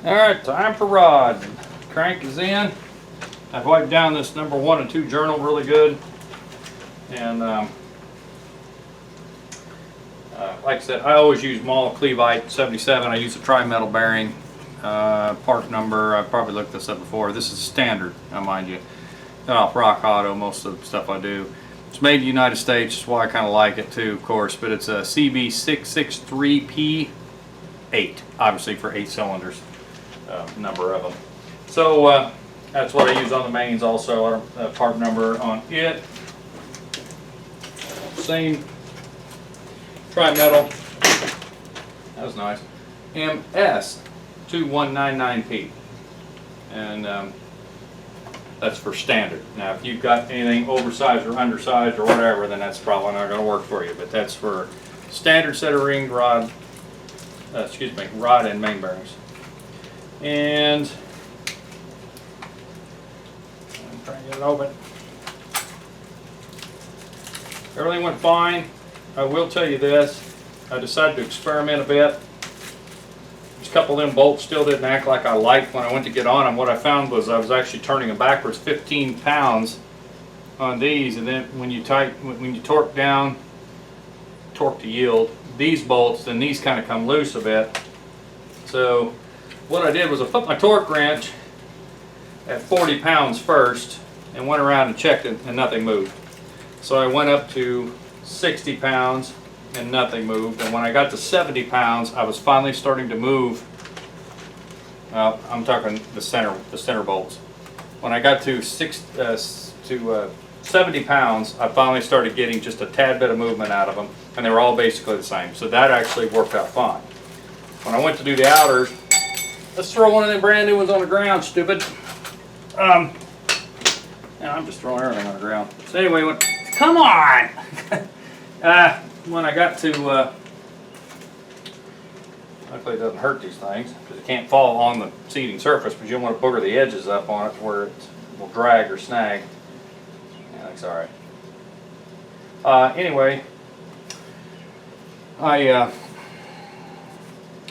Alright, time for rod. Crank is in. I've wiped down this number 1 and 2 journal really good. And like I said, I always use Mall Cleveite 77. I use a tri-metal bearing. Part number, I probably looked this up before. This is standard, now mind you. Got off Rock Auto, most of the stuff I do. It's made in the United States, that's why I kind of like it too, of course. But it's a CB663P8, obviously for 8 cylinders, number of them. So that's what I use on the mains also, part number on it. Same tri-metal, that was nice, MS2199P, and that's for standard. Now if you've got anything oversized or undersized or whatever, then that's probably not going to work for you, but that's for standard set of ring rod, rod and main bearings. And I'm trying to get it open. Everything went fine. I will tell you this, I decided to experiment a bit. There's a couple of them bolts still didn't act like I liked when I went to get on them. What I found was I was actually turning them backwards 15 pounds on these, and then when you torque down, torque to yield, these bolts, then these kind of come loose a bit. So what I did was I put my torque wrench at 40 pounds first and went around and checked it, and nothing moved. So I went up to 60 pounds and nothing moved, and when I got to 70 pounds I was finally starting to move. I'm talking the center bolts. When I got to 70 pounds I finally started getting just a tad bit of movement out of them, and they were all basically the same, so that actually worked out fine. When I went to do the outers, let's throw one of them brand new ones on the ground, stupid. I'm just throwing everything on the ground. So anyway, come on! When I got to, luckily it doesn't hurt these things, because it can't fall on the seating surface, but you don't want to booger the edges up on it where it will drag or snag. Yeah, that's alright. Anyway,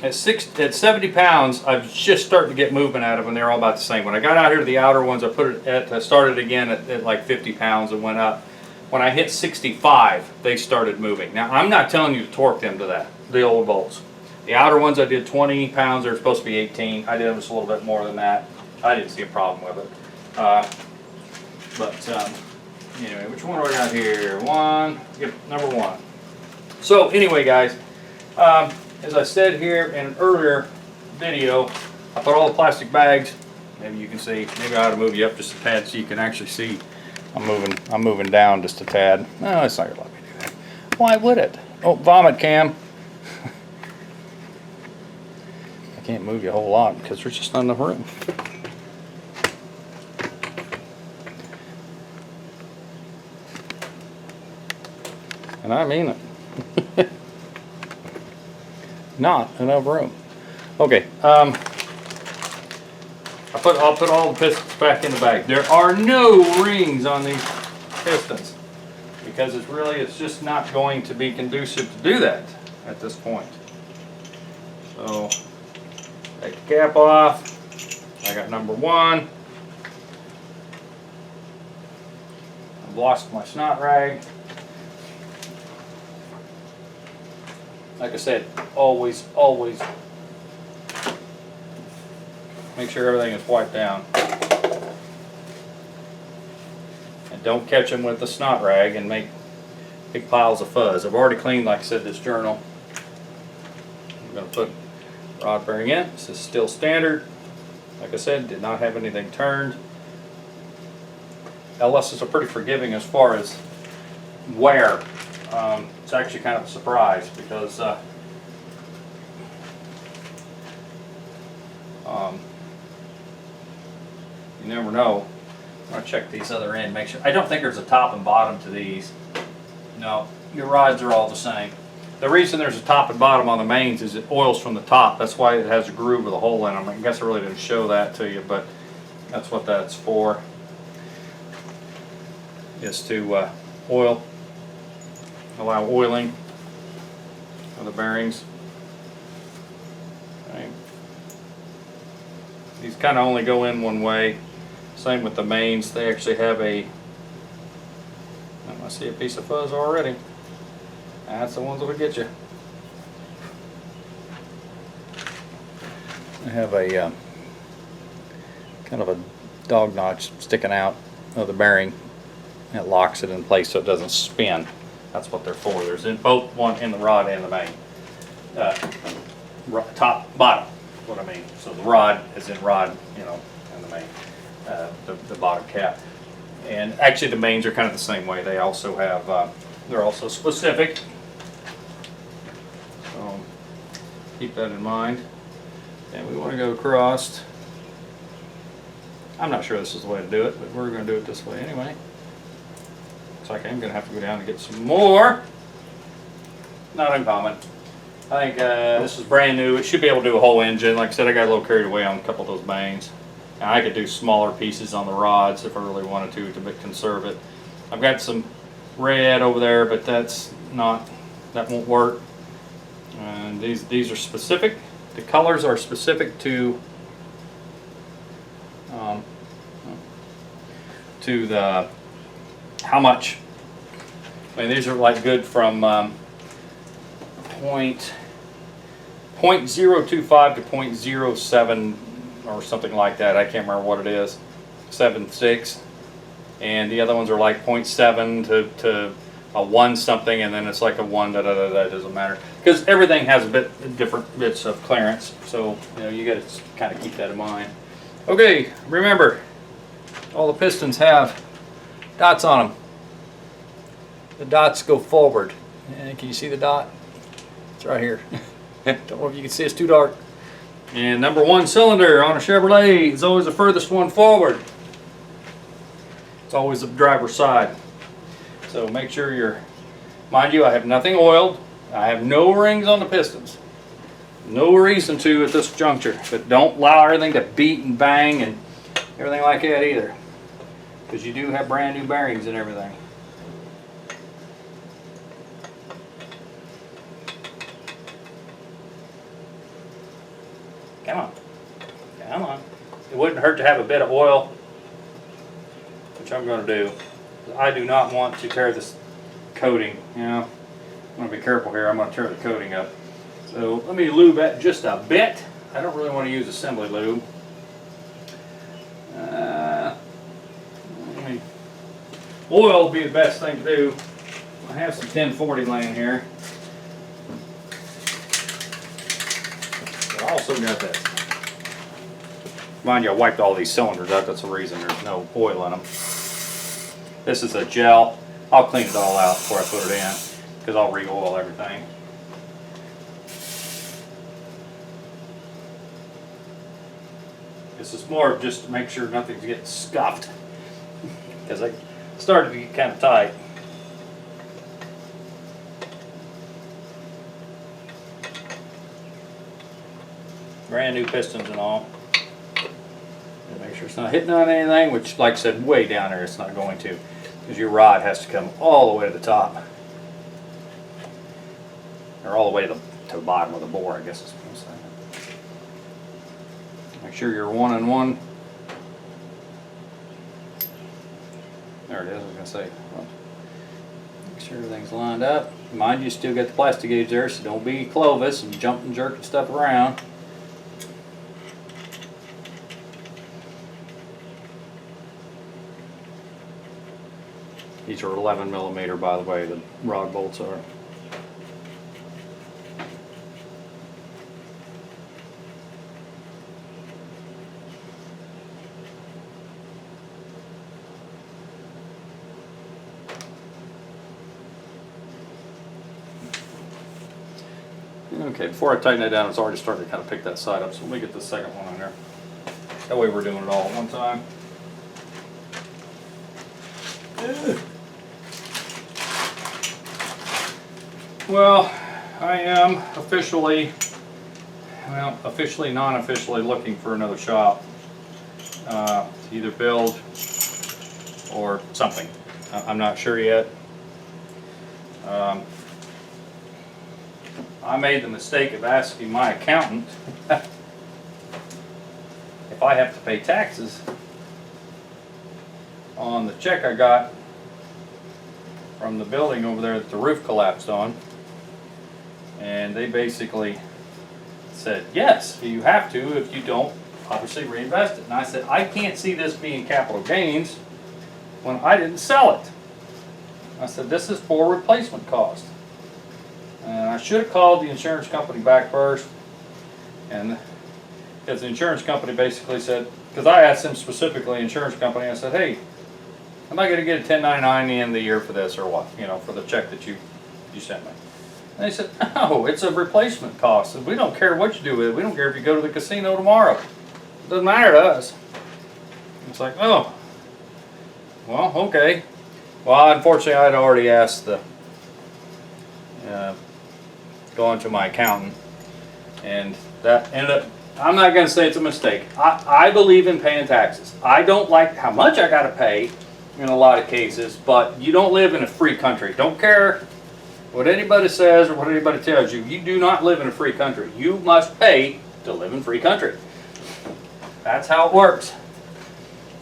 at 70 pounds, I was just starting to get movement out of them. They're all about the same. When I got out here to the outer ones, I started again at like 50 pounds and went up. When I hit 65, they started moving. Now, I'm not telling you to torque them to that, the old bolts. The outer ones I did 20 pounds, they're supposed to be 18. I did them just a little bit more than that. I didn't see a problem with it. Anyway, which one do I got here? Number 1. So anyway, guys, as I said here in an earlier video, I put all the plastic bags, maybe you can see, maybe I ought to move you up just a tad so you can actually see. I'm moving down just a tad. No, it's not going to let me do that. Why would it? Oh, vomit cam. I can't move you a whole lot because there's just not enough room. And I mean it. Not enough room. Okay, I'll put all the pistons back in the bag. There are no rings on these pistons because it's just not going to be conducive to do that at this point. So take the cap off. I got number 1. I've lost my snot rag. Like I said, always make sure everything is wiped down. And don't catch them with the snot rag and make big piles of fuzz. I've already cleaned, like I said, this journal. I'm going to put rod bearing in. This is still standard. Like I said, did not have anything turned. LS's are pretty forgiving as far as wear. It's actually kind of a surprise because you never know. I'm going to check these other end, make sure. I don't think there's a top and bottom to these. No, your rods are all the same. The reason there's a top and bottom on the mains is it oils from the top. That's why it has a groove with a hole in them. I guess I really didn't show that to you, but that's what that's for. Is to oil, allow oiling of the bearings. Okay. These kind of only go in one way. Same with the mains. They actually have a, I see a piece of fuzz already. That's the ones that'll get you. I have a kind of a dog notch sticking out of the bearing. It locks it in place so it doesn't spin. That's what they're for. There's in both one in the rod and the main. Top, bottom, what I mean. So the rod is in rod, you know, and the main, the bottom cap. And actually the mains are kind of the same way. They also have, they're also specific. So keep that in mind. And we want to go across. I'm not sure this is the way to do it, but we're going to do it this way anyway. Looks like I'm going to have to go down and get some more. Not uncommon. I think this is brand new. It should be able to do a whole engine. Like I said, I got a little carried away on a couple of those mains. Now, I could do smaller pieces on the rods if I really wanted to conserve it. I've got some red over there, but that's not, that won't work. And these are specific. The colors are specific to the how much. I mean, these are like good from .025 to .07 or something like that. I can't remember what it is. 7.6, and the other ones are like .7 to a 1 something, and then it's like a 1 da da da da. It doesn't matter because everything has a bit different bits of clearance. So you know, you got to kind of keep that in mind. Okay, remember, all the pistons have dots on them. The dots go forward. And can you see the dot? It's right here. Don't know if you can see, it's too dark. And number 1 cylinder on a Chevrolet is always the furthest one forward. It's always the driver's side. So make sure you're, mind you, I have nothing oiled. I have no rings on the pistons. No reason to at this juncture, but don't allow everything to beat and bang and everything like that either, because you do have brand new bearings and everything. Come on, come on. It wouldn't hurt to have a bit of oil, which I'm going to do. I do not want to tear this coating. You know, I'm going to be careful here. I'm going to tear the coating up. So let me lube that just a bit. I don't really want to use assembly lube. Oil would be the best thing to do. I have some 1040 laying here. But I also got this. Mind you, I wiped all these cylinders out. That's the reason there's no oil in them. This is a gel. I'll clean it all out before I put it in, because I'll re-oil everything. This is more of just to make sure nothing's getting scuffed, because they started to get kind of tight. Brand new pistons and all. And make sure it's not hitting on anything, which, like I said, way down there it's not going to, because your rod has to come all the way to the top, or all the way to the bottom of the bore, I guess is what I'm saying. Make sure you're 1 and 1. There it is, I was going to say. Make sure everything's lined up. Mind you, still got the plastic gauge there, so don't be Clovis and jumping, jerking stuff around. These are 11mm, by the way, the rod bolts are. Okay, before I tighten that down, it's already starting to kind of pick that side up, so let me get the second one on there. That way we're doing it all at one time. Well, I am officially, non-officially looking for another shop to either build or something. I'm not sure yet. I made the mistake of asking my accountant if I have to pay taxes on the check I got from the building over there that the roof collapsed on. And they basically said, yes, you have to. If you don't, obviously reinvest it. And I said, I can't see this being capital gains when I didn't sell it. I said, this is for replacement cost. And I should have called the insurance company back first. And because the insurance company basically said, because I asked them specifically, insurance company, I said, hey, am I going to get a 1099 at the end of the year for this or what? You know, for the check that you sent me. And they said, no, it's a replacement cost. And we don't care what you do with it. We don't care if you go to the casino tomorrow. It doesn't matter to us. It's like, oh, well, okay. Well, unfortunately, I'd already asked the, going to my accountant, and that ended up, I'm not going to say it's a mistake. I believe in paying taxes. I don't like how much I got to pay in a lot of cases, but you don't live in a free country. Don't care what anybody says or what anybody tells you. You do not live in a free country. You must pay to live in a free country. That's how it works.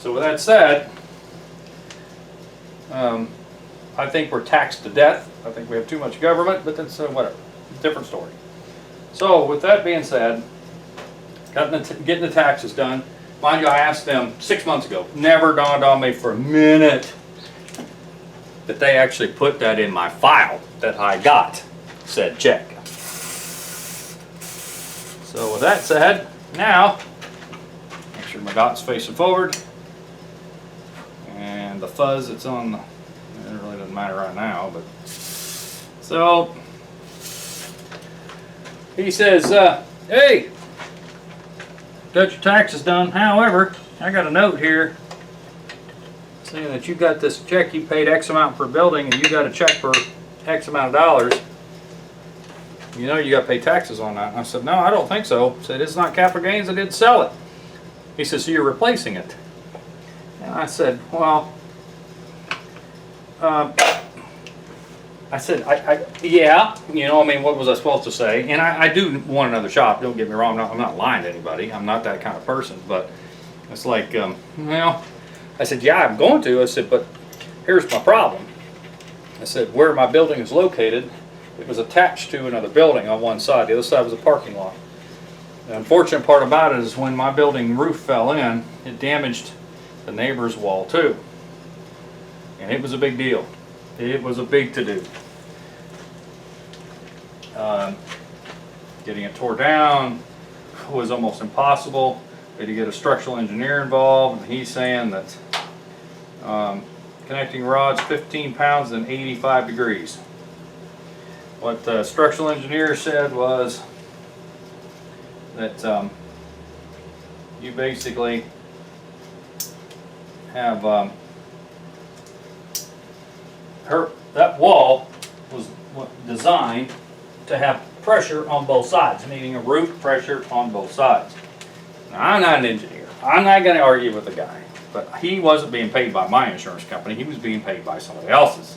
So with that said, I think we're taxed to death. I think we have too much government, but that's whatever. Different story. So with that being said, getting the taxes done. Mind you, I asked them 6 months ago. Never dawned on me for a minute that they actually put that in my file that I got said check. So with that said, now make sure my dot's facing forward, and the fuzz that's on the, it really doesn't matter right now, but so he says, hey, got your taxes done. However, I got a note here saying that you got this check, you paid X amount per building, and you got a check for X amount of dollars. You know you got to pay taxes on that. And I said, no, I don't think so. He said, it's not capital gains, I didn't sell it. He says, so you're replacing it. And I said, well, I said, yeah, you know, I mean, what was I supposed to say? And I do want another shop, don't get me wrong, I'm not lying to anybody. I'm not that kind of person, but it's like, well, I said, yeah, I'm going to. I said, but here's my problem. I said, where my building is located, it was attached to another building on one side. The other side was a parking lot. The unfortunate part about it is when my building roof fell in, it damaged the neighbor's wall too. And it was a big deal. It was a big to-do. Getting it tore down was almost impossible. We had to get a structural engineer involved, and he's saying that connecting rods 15 pounds and 85 degrees. What the structural engineer said was that you basically have that wall was designed to have pressure on both sides, meaning a roof pressure on both sides. Now, I'm not an engineer. I'm not going to argue with the guy, but he wasn't being paid by my insurance company. He was being paid by somebody else's.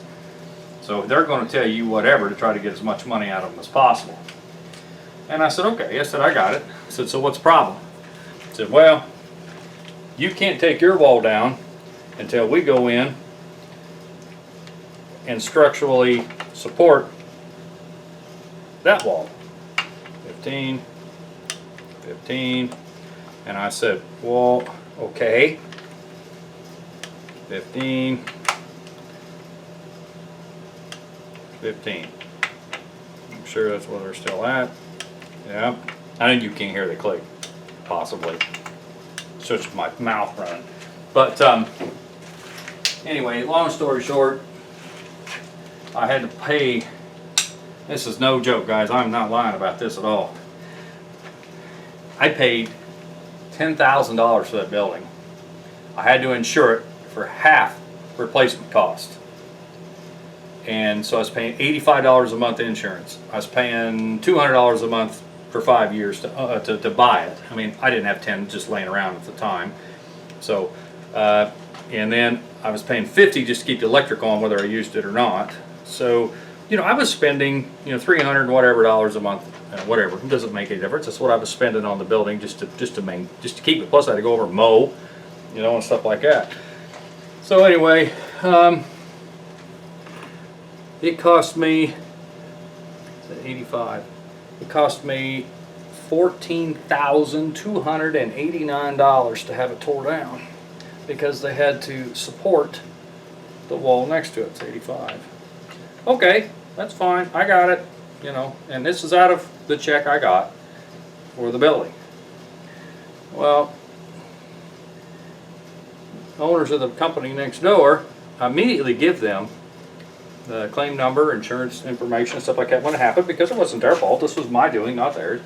So they're going to tell you whatever to try to get as much money out of them as possible. And I said, okay. I said, I got it. I said, so what's the problem? I said, well, you can't take your wall down until we go in and structurally support that wall. 15, 15, and I said, well, okay, 15, 15. I'm sure that's where they're still at. Yeah, I think you can hear the click, possibly. It's just my mouth running. But anyway, long story short, I had to pay. This is no joke, guys. I'm not lying about this at all. I paid $10,000 for that building. I had to insure it for half replacement cost. And so I was paying $85 a month insurance. I was paying $200 a month for 5 years to buy it. I mean, I didn't have 10 just laying around at the time. So, and then I was paying $50 just to keep the electric on whether I used it or not. So you know, I was spending, you know, 300 whatever dollars a month, whatever. It doesn't make any difference. That's what I was spending on the building just to keep it. Plus, I had to go over and mow, you know, and stuff like that. So anyway, it cost me 85. It cost me $14,289 to have it tore down because they had to support the wall next to it. It's 85. Okay, that's fine. I got it. You know, and this is out of the check I got for the building. Well, owners of the company next door, I immediately give them the claim number, insurance information, stuff like that when it happened, because it wasn't their fault. This was my doing, not theirs.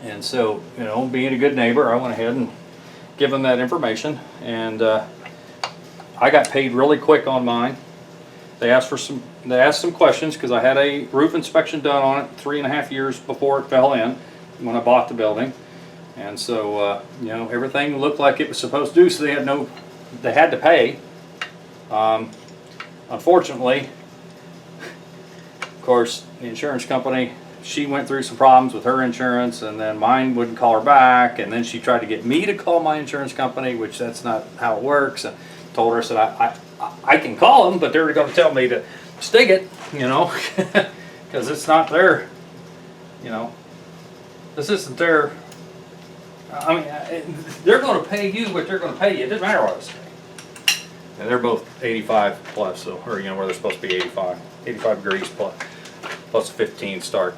And so, you know, being a good neighbor, I went ahead and give them that information, and I got paid really quick on mine. They asked some questions because I had a roof inspection done on it 3.5 years before it fell in when I bought the building, and so you know, everything looked like it was supposed to do. So they had to pay. Unfortunately, of course, the insurance company, she went through some problems with her insurance, and then mine wouldn't call her back, and then she tried to get me to call my insurance company, which that's not how it works. And told her, I said, I can call them, but they're going to tell me to stick it, you know, because it's not their, you know, this isn't their, I mean, they're going to pay you what they're going to pay you. It doesn't matter what I say. And they're both 85 plus, so, or, you know, where they're supposed to be 85 degrees plus 15 start,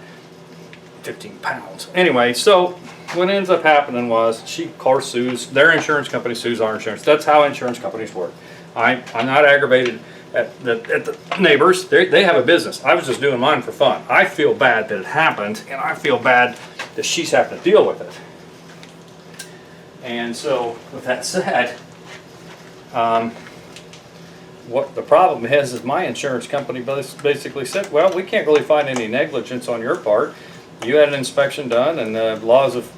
15 pounds. Anyway, so what ends up happening was she, of course, sues, their insurance company sues our insurance. That's how insurance companies work. I'm not aggravated at the neighbors. They have a business. I was just doing mine for fun. I feel bad that it happened, and I feel bad that she's having to deal with it. And so, with that said, what the problem is my insurance company basically said, well, we can't really find any negligence on your part. You had an inspection done, and the laws of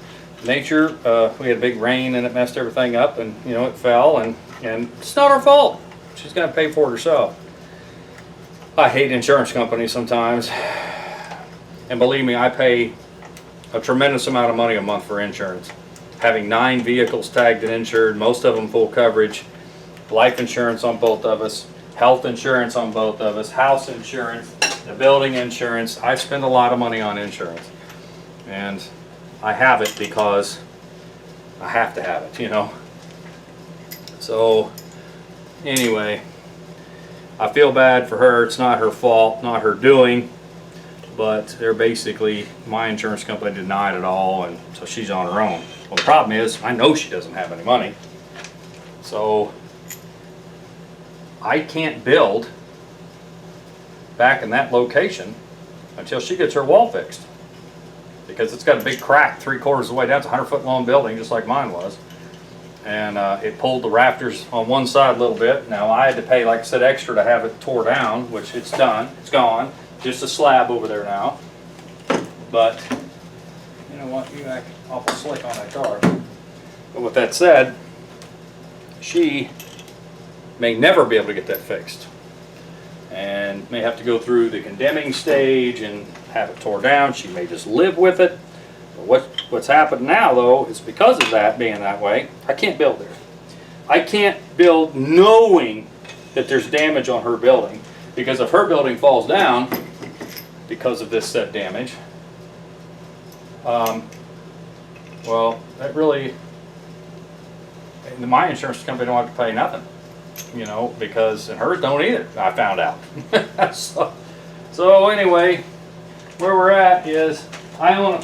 nature, we had a big rain and it messed everything up, and you know, it fell, and it's not our fault. She's got to pay for it herself. I hate insurance companies sometimes, and believe me, I pay a tremendous amount of money a month for insurance. Having 9 vehicles tagged and insured, most of them full coverage, life insurance on both of us, health insurance on both of us, house insurance, the building insurance. I spend a lot of money on insurance, and I have it because I have to have it, you know. So anyway, I feel bad for her. It's not her fault, not her doing, but they're basically, my insurance company denied it all, and so she's on her own. Well, the problem is, I know she doesn't have any money, so I can't build back in that location until she gets her wall fixed, because it's got a big crack 3/4 of the way down. It's a 100-foot long building, just like mine was, and it pulled the rafters on one side a little bit. Now I had to pay, like I said, extra to have it tore down, which it's done. It's gone. Just a slab over there now. But you know what? You act awful slick on that car. But with that said, she may never be able to get that fixed, and may have to go through the condemning stage and have it tore down. She may just live with it. But what's happened now, though, is because of that being that way, I can't build there. I can't build knowing that there's damage on her building, because if her building falls down because of this said damage, well, that really, my insurance company don't have to pay nothing, you know, because, and hers don't either, I found out. So anyway, where we're at is, I own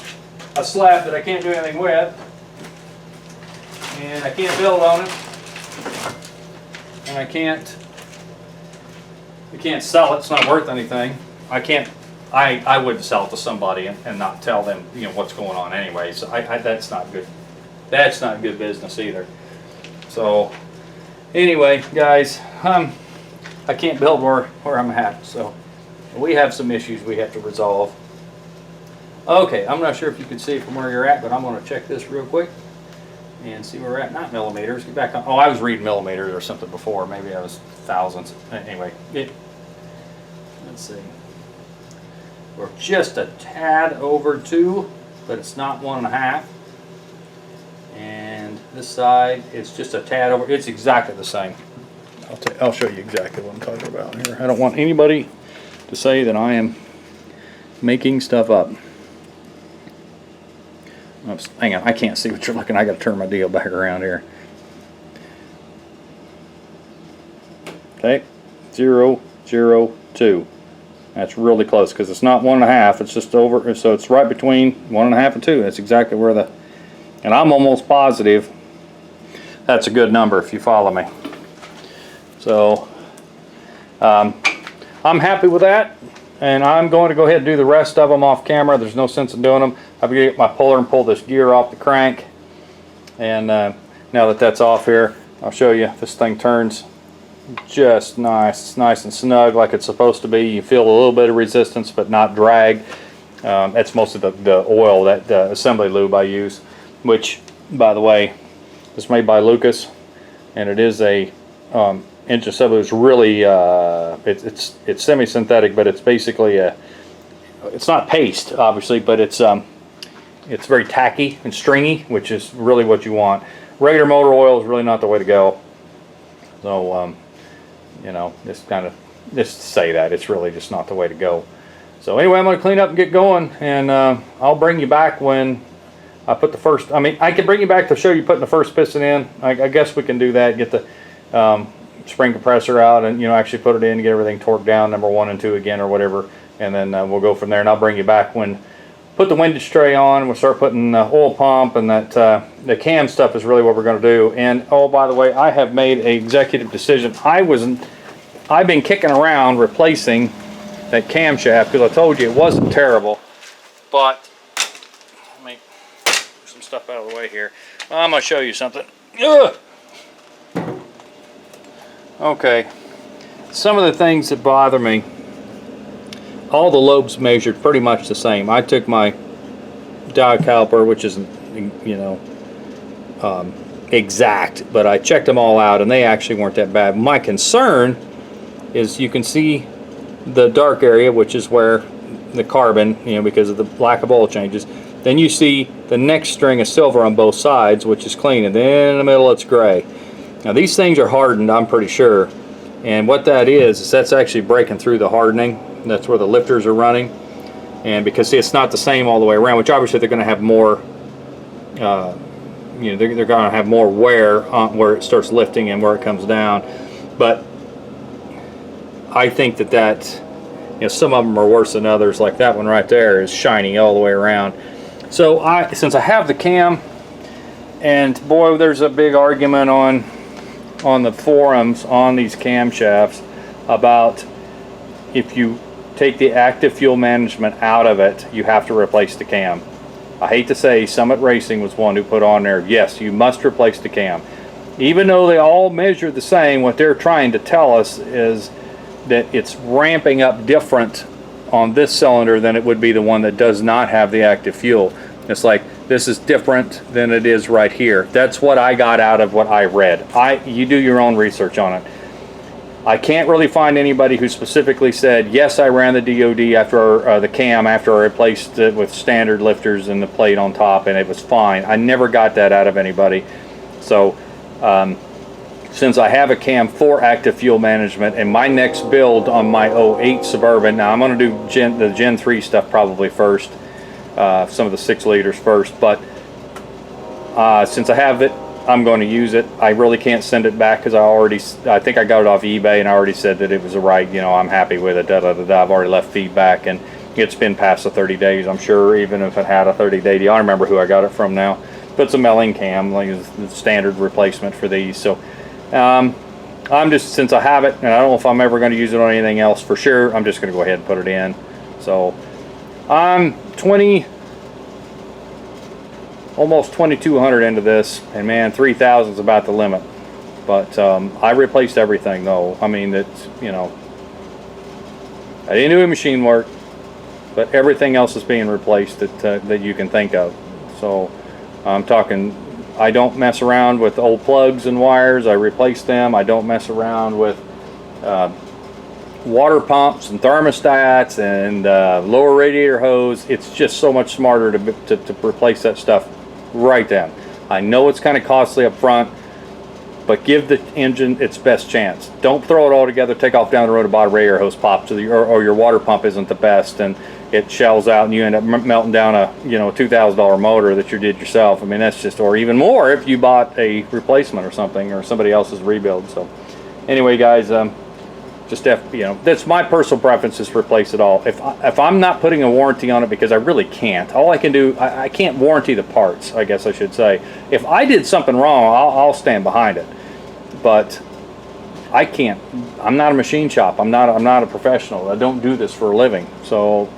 a slab that I can't do anything with, and I can't build on it, and I can't sell it. It's not worth anything. I wouldn't sell it to somebody and not tell them, you know, what's going on anyway. So that's not good. That's not good business either. So anyway, guys, I can't build where I'm at. So we have some issues we have to resolve. Okay, I'm not sure if you can see it from where you're at, but I'm going to check this real quick and see where we're at. Not millimeters. Get back on. Oh, I was reading millimeters or something before. Maybe I was thousandths. Anyway, let's let's see. We're just a tad over 2, but it's not 1.5. And this side, it's just a tad over. It's exactly the same. I'll show you exactly what I'm talking about here. I don't want anybody to say that I am making stuff up. Oops, hang on, I can't see what you're looking. I got to turn my deal back around here. Okay, 0, 0, 2. That's really close because it's not 1.5. It's just over, so it's right between 1.5 and 2. That's exactly where the, and I'm almost positive that's a good number if you follow me. So I'm happy with that, and I'm going to go ahead and do the rest of them off camera. There's no sense in doing them. I'm going to get my puller and pull this gear off the crank, and now that that's off here, I'll show you. This thing turns just nice. It's nice and snug like it's supposed to be. You feel a little bit of resistance but not drag. That's most of the oil, that assembly lube I use, which by the way is made by Lucas, and it is a inch of sub. It's really it's semi-synthetic, but it's basically it's not paste obviously, but it's very tacky and stringy, which is really what you want. Regular motor oil is really not the way to go. So you know, just to say that it's really just not the way to go. So anyway, I'm going to clean up and get going, and I'll bring you back when I put the first, I mean, I can bring you back to show you putting the first piston in. I guess we can do that, get the spring compressor out and, you know, actually put it in, get everything torqued down, number 1 and 2 again or whatever, and then we'll go from there. And I'll bring you back when put the windage tray on, and we'll start putting the oil pump, and that the cam stuff is really what we're going to do. And oh, by the way, I have made an executive decision. I've been kicking around replacing that camshaft because I told you it wasn't terrible, but let me move some stuff out of the way here. I'm going to show you something. Ugh. Okay, some of the things that bother me, all the lobes measured pretty much the same. I took my dial caliper, which isn't, you know, exact, but I checked them all out and they actually weren't that bad. My concern is you can see the dark area, which is where the carbon, you know, because of the lack of oil changes. Then you see the next string of silver on both sides, which is clean, and then in the middle it's gray. Now these things are hardened, I'm pretty sure, and what that is that's actually breaking through the hardening. That's where the lifters are running, and because see, it's not the same all the way around, which obviously they're going to have more, you know, they're going to have more wear on where it starts lifting and where it comes down. But I think that you know, some of them are worse than others. Like that one right there is shiny all the way around. So since I have the cam, and boy, there's a big argument on the forums on these camshafts about if you take the active fuel management out of it, you have to replace the cam. I hate to say, Summit Racing was one who put on there, yes, you must replace the cam. Even though they all measure the same, what they're trying to tell us is that it's ramping up different on this cylinder than it would be the one that does not have the active fuel. It's like, this is different than it is right here. That's what I got out of what I read. You do your own research on it. I can't really find anybody who specifically said, yes, I ran the DOD after the cam after I replaced it with standard lifters and the plate on top and it was fine. I never got that out of anybody. So since I have a cam for active fuel management, and my next build on my 08 Suburban, now I'm going to do the Gen 3 stuff probably first, some of the 6 liters first, but since I have it, I'm going to use it. I really can't send it back because I think I got it off eBay and I already said that it was right, you know, I'm happy with it, I've already left feedback, and it's been past the 30 days, I'm sure, even if it had a 30-day deal. I remember who I got it from now, but it's a Melling cam, like the standard replacement for these. So I'm just, since I have it, and I don't know if I'm ever going to use it on anything else for sure, I'm just going to go ahead and put it in. So I'm almost 2,200 into this, and man, 3,000 is about the limit. But I replaced everything though. I mean, that's, you know, I didn't do any machine work, but everything else is being replaced that you can think of. So I'm talking, I don't mess around with old plugs and wires. I replace them. I don't mess around with water pumps and thermostats and lower radiator hose, it's just so much smarter to replace that stuff right then. I know it's kind of costly up front, but give the engine its best chance. Don't throw it all together, take off down the road, about a radiator hose pops, or your water pump isn't the best, and it shells out, and you end up melting down a $2,000 motor that you did yourself. I mean, that's just, or even more if you bought a replacement or something, or somebody else's rebuild. So, anyway, guys, just that's my personal preference, is to replace it all. If I'm not putting a warranty on it, because I really can't. All I can do, I can't warranty the parts, I guess I should say. If I did something wrong, I'll stand behind it. But I can't. I'm not a machine shop. I'm not a professional. I don't do this for a living. So,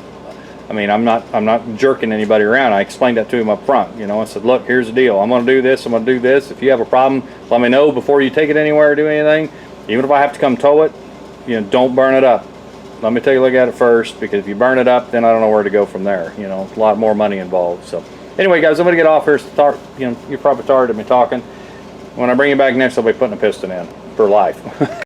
I mean, I'm not jerking anybody around. I explained that to him up front. I said, look, here's the deal. I'm going to do this. I'm going to do this. If you have a problem, let me know before you take it anywhere or do anything. Even if I have to come tow it, don't burn it up. Let me take a look at it first, because if you burn it up, then I don't know where to go from there. A lot more money involved. So, anyway, guys, I'm going to get off here. Start. You're probably tired of me talking. When I bring you back next, I'll be putting a piston in for life.